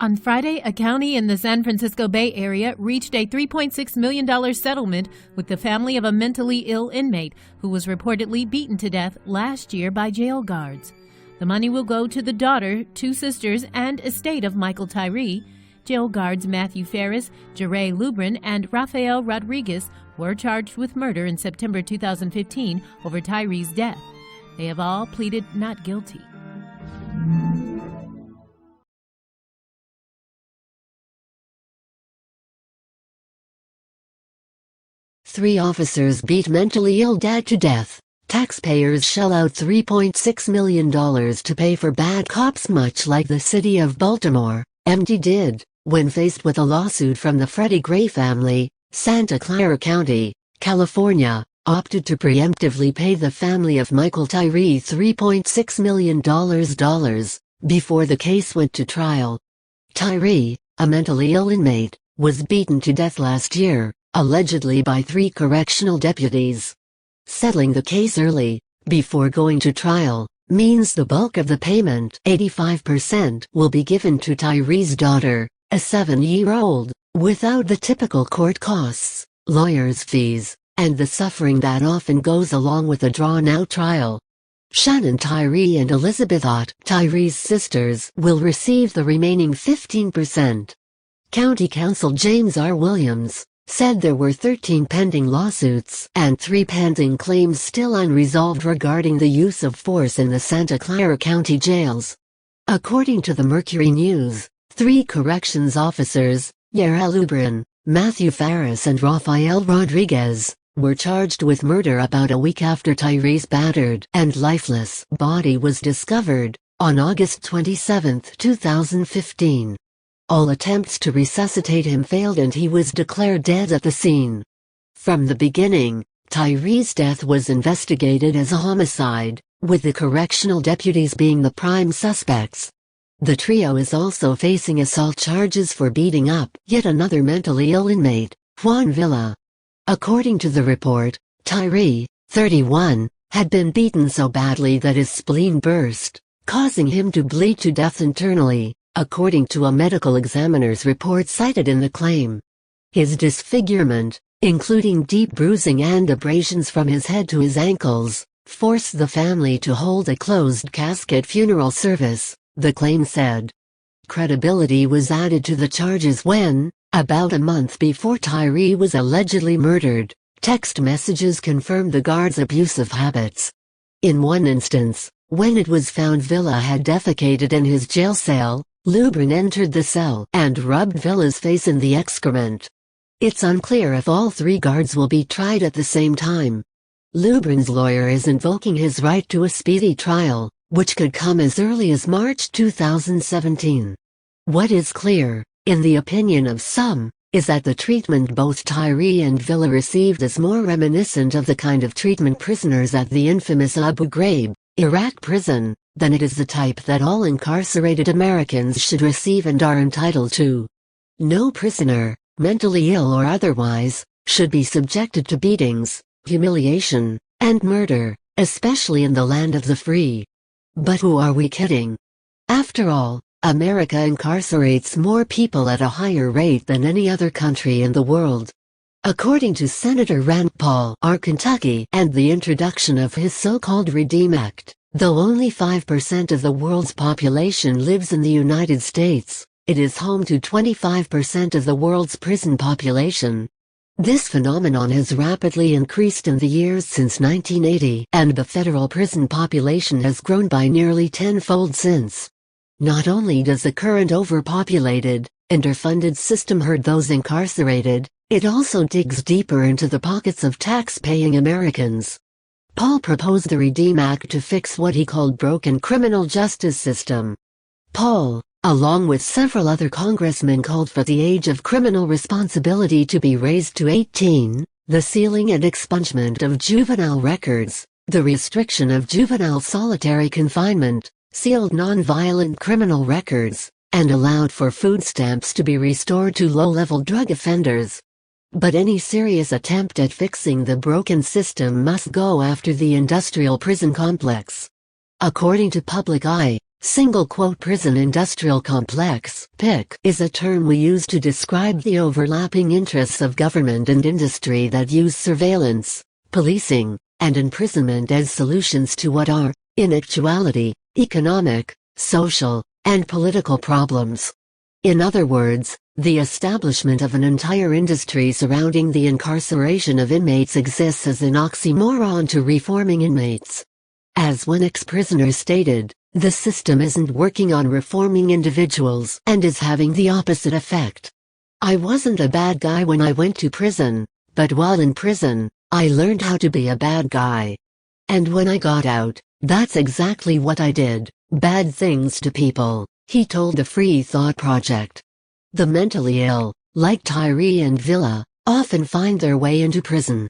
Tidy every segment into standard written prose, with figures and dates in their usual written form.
On Friday, a county in the San Francisco Bay Area reached a $3.6 million settlement with the family of a mentally ill inmate who was reportedly beaten to death last year by jail guards. The money will go to the daughter, two sisters, and estate of Michael Tyree. Jail guards Matthew Ferris, Jeray Lubrin, and Rafael Rodriguez were charged with murder in September 2015 over Tyree's death. They have all pleaded not guilty. Three officers beat mentally ill dad to death. Taxpayers shell out $3.6 million to pay for bad cops, much like the city of Baltimore, MD did, when faced with a lawsuit from the Freddie Gray family. Santa Clara County, California, opted to preemptively pay the family of Michael Tyree $3.6 million before the case went to trial. Tyree, a mentally ill inmate, was beaten to death last year, allegedly by 3 correctional deputies. Settling the case early, before going to trial, means the bulk of the payment, 85%, will be given to Tyree's daughter, a 7-year-old, without the typical court costs, lawyers' fees, and the suffering that often goes along with a drawn-out trial. Shannon Tyree and Elizabeth Ott, Tyree's sisters, will receive the remaining 15%. County Counsel James R. Williams said there were 13 pending lawsuits and 3 pending claims still unresolved regarding the use of force in the Santa Clara County jails. According to the Mercury News, 3 corrections officers, Jeray Lubrin, Matthew Ferris and Rafael Rodriguez, were charged with murder about a week after Tyree's battered and lifeless body was discovered, on August 27, 2015. All attempts to resuscitate him failed and he was declared dead at the scene. From the beginning, Tyree's death was investigated as a homicide, with the correctional deputies being the prime suspects. The trio is also facing assault charges for beating up yet another mentally ill inmate, Juan Villa. According to the report, Tyree, 31, had been beaten so badly that his spleen burst, causing him to bleed to death internally, according to a medical examiner's report cited in the claim. His disfigurement, including deep bruising and abrasions from his head to his ankles, forced the family to hold a closed-casket funeral service, the claim said. Credibility was added to the charges when, about a month before Tyree was allegedly murdered, text messages confirmed the guards' abusive habits. In one instance, when it was found Villa had defecated in his jail cell, Lubrin entered the cell and rubbed Villa's face in the excrement. It's unclear if all 3 guards will be tried at the same time. Lubrin's lawyer is invoking his right to a speedy trial, which could come as early as March 2017. What is clear, in the opinion of some, is that the treatment both Tyree and Villa received is more reminiscent of the kind of treatment prisoners at the infamous Abu Ghraib, Iraq prison, than it is the type that all incarcerated Americans should receive and are entitled to. No prisoner, mentally ill or otherwise, should be subjected to beatings, humiliation, and murder, especially in the land of the free. But who are we kidding? After all, America incarcerates more people at a higher rate than any other country in the world. According to Senator Rand Paul, R. Kentucky, and the introduction of his so-called Redeem Act, though only 5% of the world's population lives in the United States, it is home to 25% of the world's prison population. This phenomenon has rapidly increased in the years since 1980, and the federal prison population has grown by nearly tenfold since. Not only does the current overpopulated, underfunded system hurt those incarcerated, it also digs deeper into the pockets of tax-paying Americans. Paul proposed the Redeem Act to fix what he called broken criminal justice system. Paul, along with several other congressmen, called for the age of criminal responsibility to be raised to 18, the sealing and expungement of juvenile records, the restriction of juvenile solitary confinement, sealed non-violent criminal records, and allowed for food stamps to be restored to low-level drug offenders. But any serious attempt at fixing the broken system must go after the industrial prison complex. According to Public Eye, Prison Industrial Complex (PIC) is a term we use to describe the overlapping interests of government and industry that use surveillance, policing, and imprisonment as solutions to what are, in actuality, economic, social, and political problems. In other words, the establishment of an entire industry surrounding the incarceration of inmates exists as an oxymoron to reforming inmates. As one ex-prisoner stated, the system isn't working on reforming individuals and is having the opposite effect. I wasn't a bad guy when I went to prison, but while in prison, I learned how to be a bad guy. And when I got out, that's exactly what I did, bad things to people, he told the Free Thought Project. The mentally ill, like Tyree and Villa, often find their way into prison.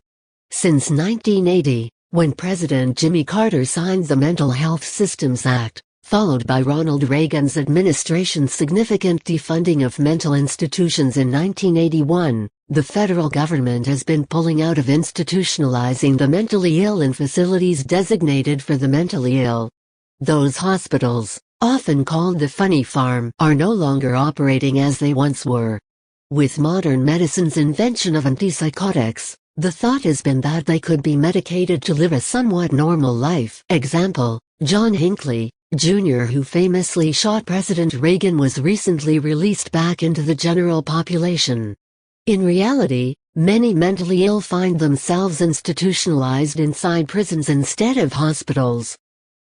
Since 1980, when President Jimmy Carter signed the Mental Health Systems Act, followed by Ronald Reagan's administration's significant defunding of mental institutions in 1981, the federal government has been pulling out of institutionalizing the mentally ill in facilities designated for the mentally ill. Those hospitals, often called the funny farm, are no longer operating as they once were. With modern medicine's invention of antipsychotics, the thought has been that they could be medicated to live a somewhat normal life. Example, John Hinckley, Jr., who famously shot President Reagan, was recently released back into the general population. In reality, many mentally ill find themselves institutionalized inside prisons instead of hospitals.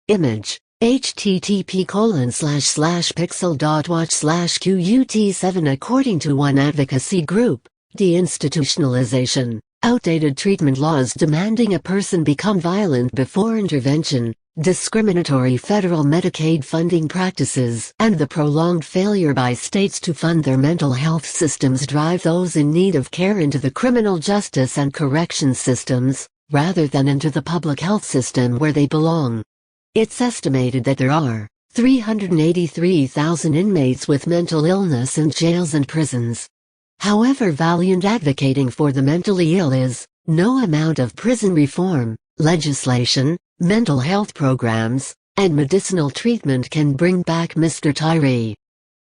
Image: http://pixel.watch/QUT7. According to one advocacy group, deinstitutionalization, outdated treatment laws demanding a person become violent before intervention, discriminatory federal Medicaid funding practices, and the prolonged failure by states to fund their mental health systems drive those in need of care into the criminal justice and corrections systems, rather than into the public health system where they belong. It's estimated that there are 383,000 inmates with mental illness in jails and prisons. However valiant advocating for the mentally ill is, no amount of prison reform, legislation, mental health programs, and medicinal treatment can bring back Mr. Tyree.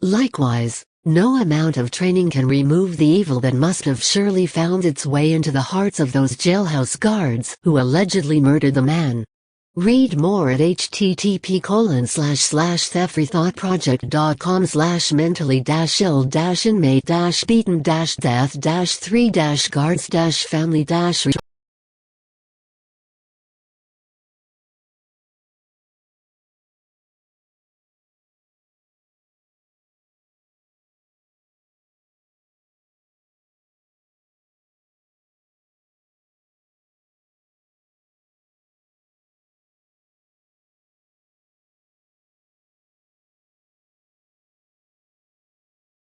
Likewise, no amount of training can remove the evil that must have surely found its way into the hearts of those jailhouse guards who allegedly murdered the man. Read more at http://freethoughtproject.com/mentally-ill-inmate-beaten-death-3-guards-family-